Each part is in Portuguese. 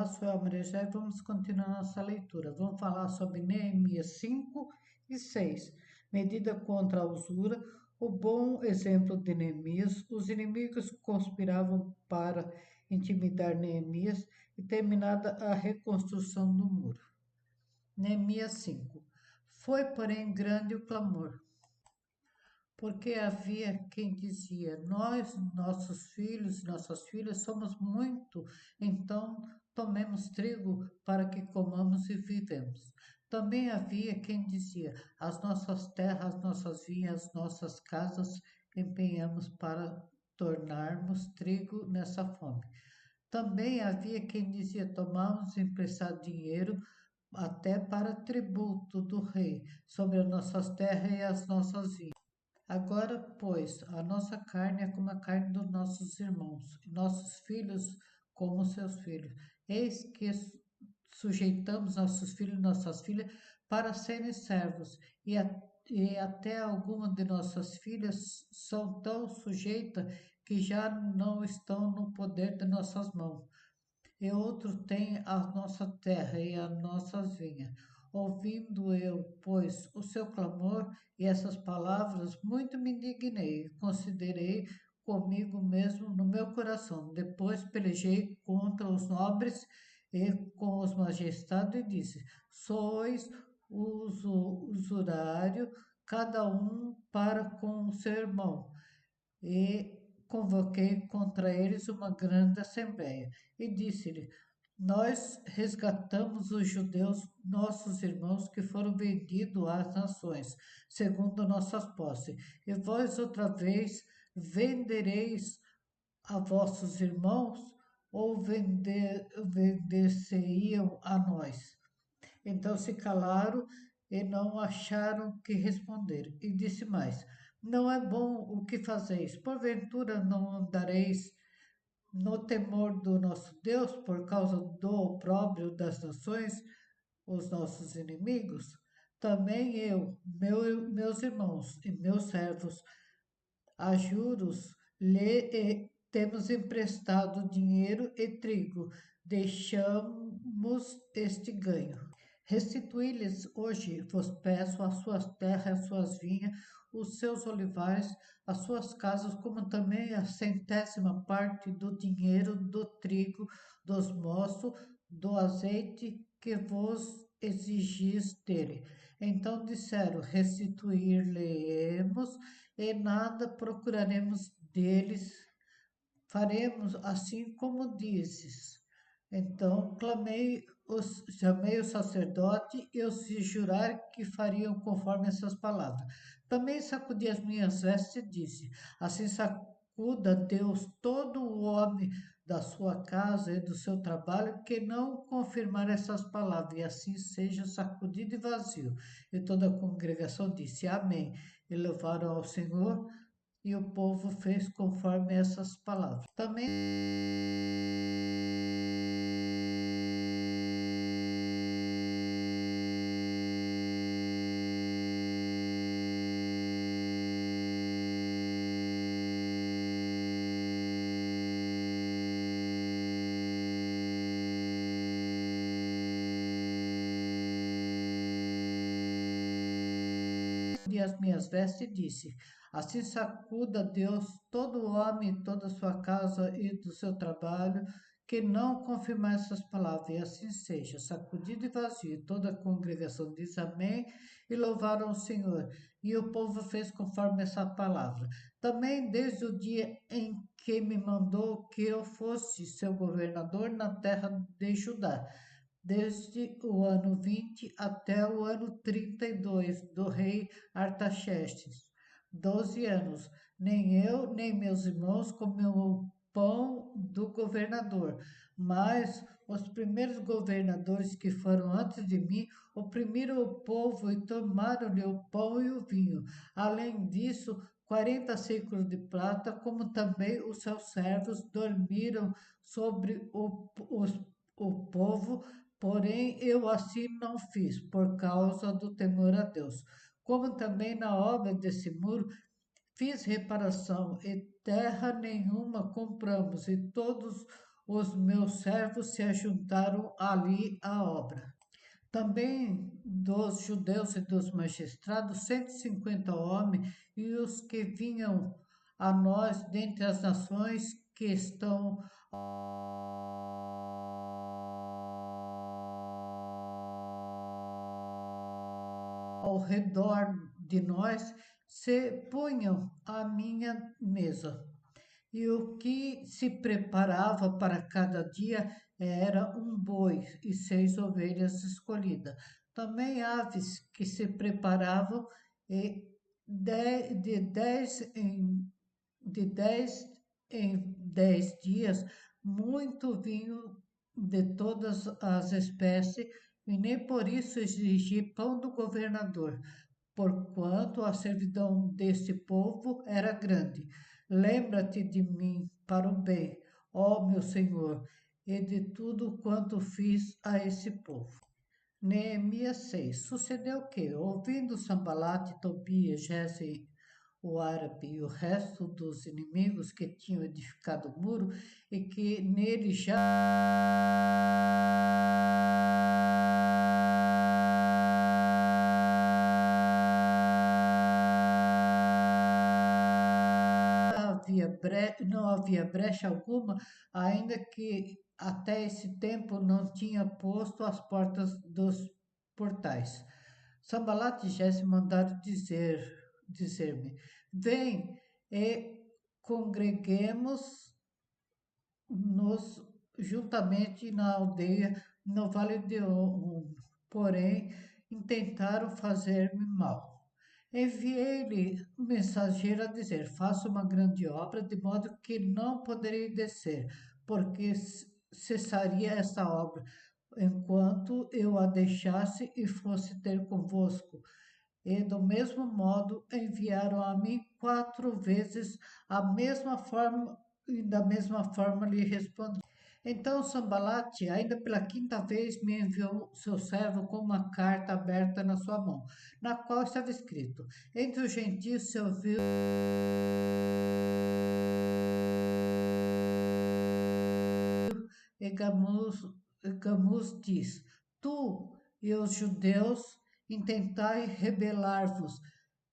Olá, sou a Maria Jé e vamos continuar nossa leitura. Vamos falar sobre Neemias 5 e 6. Medida contra a usura, o bom exemplo de Neemias, os inimigos conspiravam para intimidar Neemias e terminada a reconstrução do muro. Neemias 5. Foi, porém, grande o clamor, porque havia quem dizia: Nós, nossos filhos, nossas filhas, somos muito, então tomemos trigo para que comamos e vivemos. Também havia quem dizia: As nossas terras, nossas vinhas, nossas casas empenhamos para tornarmos trigo nessa fome. Também havia quem dizia: Tomamos emprestado dinheiro até para tributo do rei sobre as nossas terras e as nossas vinhas. Agora, pois, a nossa carne é como a carne dos nossos irmãos, e nossos filhos como seus filhos. Eis que sujeitamos nossos filhos e nossas filhas para serem servos, e até algumas de nossas filhas são tão sujeitas que já não estão no poder de nossas mãos e outro tem a nossa terra e as nossas vinhas. Ouvindo eu, pois, o seu clamor e essas palavras, muito me indignei e considerei comigo mesmo no meu coração. Depois pelejei contra os nobres e com os majestades e disse: Sois usurário, cada um para com o seu irmão e convoquei contra eles uma grande assembleia e disse-lhe: Nós resgatamos os judeus, nossos irmãos, que foram vendidos às nações, segundo nossas posses, e vós outra vez vendereis a vossos irmãos ou vender-se-iam a nós? Então se calaram e não acharam que responder. E disse mais: Não é bom o que fazeis. Porventura não andareis no temor do nosso Deus por causa do opróbrio das nações, os nossos inimigos? Também eu, meus irmãos e meus servos, a juros, temos emprestado dinheiro e trigo, deixamos este ganho. Restituí-lhes hoje, vos peço, as suas terras, as suas vinhas, os seus olivares, as suas casas, como também a centésima parte do dinheiro, do trigo, dos moços, do azeite que vos exigis dele. Então disseram: restituir-lhe-emos e nada procuraremos deles, faremos assim como dizes. Então chamei o sacerdote e os fiz jurar que fariam conforme essas palavras. Também sacudi as minhas vestes e disse: Assim sacuda Deus todo o homem da sua casa e do seu trabalho que não confirmar essas palavras, e assim seja sacudido e vazio. E toda a congregação disse: Amém. E louvaram ao Senhor, e o povo fez conforme essas palavras. Também e as minhas vestes e disse: Assim sacuda Deus todo o homem, toda a sua casa e do seu trabalho, que não confirmar essas palavras, e assim seja, sacudido e vazio. E toda a congregação diz amém e louvaram o Senhor. E o povo fez conforme essa palavra. Também desde o dia em que me mandou que eu fosse seu governador na terra de Judá, desde o ano 20 até o ano 32 do rei Artaxerxes, 12 anos. Nem eu, nem meus irmãos comemos o pão do governador, mas os primeiros governadores que foram antes de mim oprimiram o povo e tomaram-lhe o pão e o vinho. Além disso, 40 ciclos de prata, como também os seus servos dormiram sobre o povo. Porém, eu assim não fiz, por causa do temor a Deus. Como também na obra desse muro, fiz reparação, e terra nenhuma compramos, e todos os meus servos se ajuntaram ali à obra. Também dos judeus e dos magistrados, 150 homens, e os que vinham a nós dentre as nações que estão ao redor de nós, se punham à minha mesa. E o que se preparava para cada dia era um boi e 6 ovelhas escolhidas. Também aves que se preparavam e de 10 em 10 dias, muito vinho de todas as espécies, e nem por isso exigi pão do governador, porquanto a servidão deste povo era grande. Lembra-te de mim para o bem, ó meu Senhor, e de tudo quanto fiz a esse povo. Neemias 6. Sucedeu que, ouvindo Sambalate, Tobias, Gesem, o árabe e o resto dos inimigos que tinham edificado o muro e que nele já não havia brecha alguma, ainda que até esse tempo não tinha posto as portas dos portais. Sambalat e Gesem mandaram dizer-me, vem e congreguemos-nos juntamente na aldeia, no vale de On, porém intentaram fazer-me mal. Enviei-lhe um mensageiro a dizer: faça uma grande obra, de modo que não poderei descer, porque cessaria essa obra, enquanto eu a deixasse e fosse ter convosco. E do mesmo modo enviaram a mim 4 vezes a mesma forma, e da mesma forma lhe respondi. Então Sambalate, ainda pela quinta vez, me enviou seu servo com uma carta aberta na sua mão, na qual estava escrito: entre os gentios se ouviu e Gamuz diz: tu e os judeus intentai rebelar-vos,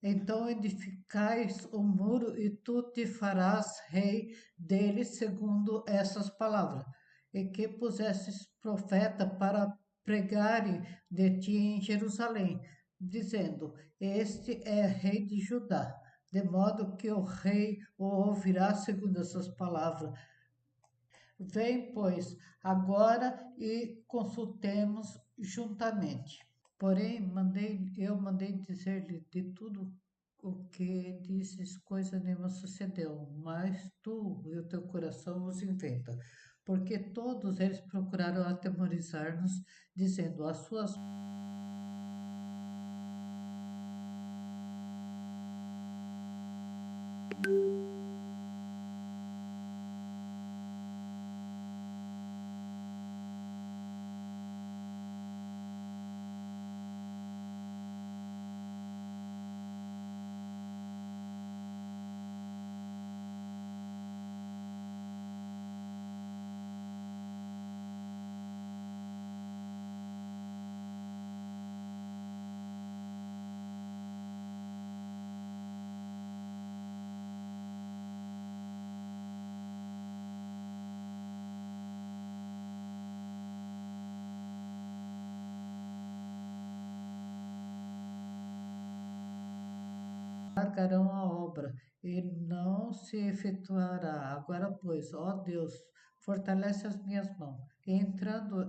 então edificais o muro e tu te farás rei dele, segundo essas palavras, e que pusesses profeta para pregarem de ti em Jerusalém, dizendo: este é rei de Judá, de modo que o rei o ouvirá segundo essas palavras. Vem, pois, agora e consultemos juntamente. Porém, eu mandei dizer-lhe de tudo o que disses, coisa nenhuma sucedeu, mas tu e o teu coração os inventa. Porque todos eles procuraram atemorizar-nos, dizendo: as suas largarão a obra e não se efetuará. Agora, pois, ó Deus, fortalece as minhas mãos. E entrando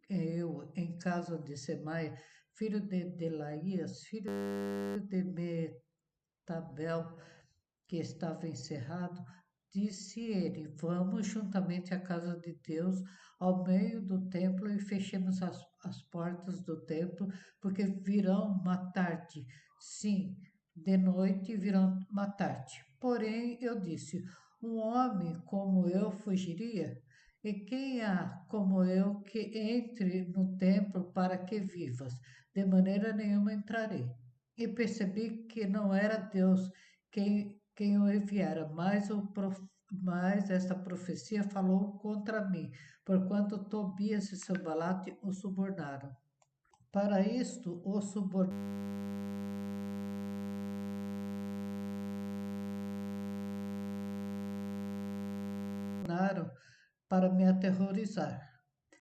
eu em casa de Semaia, filho de Delaías, filho de Metabel, que estava encerrado, disse ele: vamos juntamente à casa de Deus, ao meio do templo, e fechemos as portas do templo, porque virão matar-te. Sim, de noite virão matar-te. Porém, eu disse: um homem como eu fugiria? E quem há como eu que entre no templo para que vivas? De maneira nenhuma entrarei. E percebi que não era Deus quem o enviara, mas mas esta profecia falou contra mim, porquanto Tobias e Sanbalate o subornaram. Para isto, o subornaram para me aterrorizar.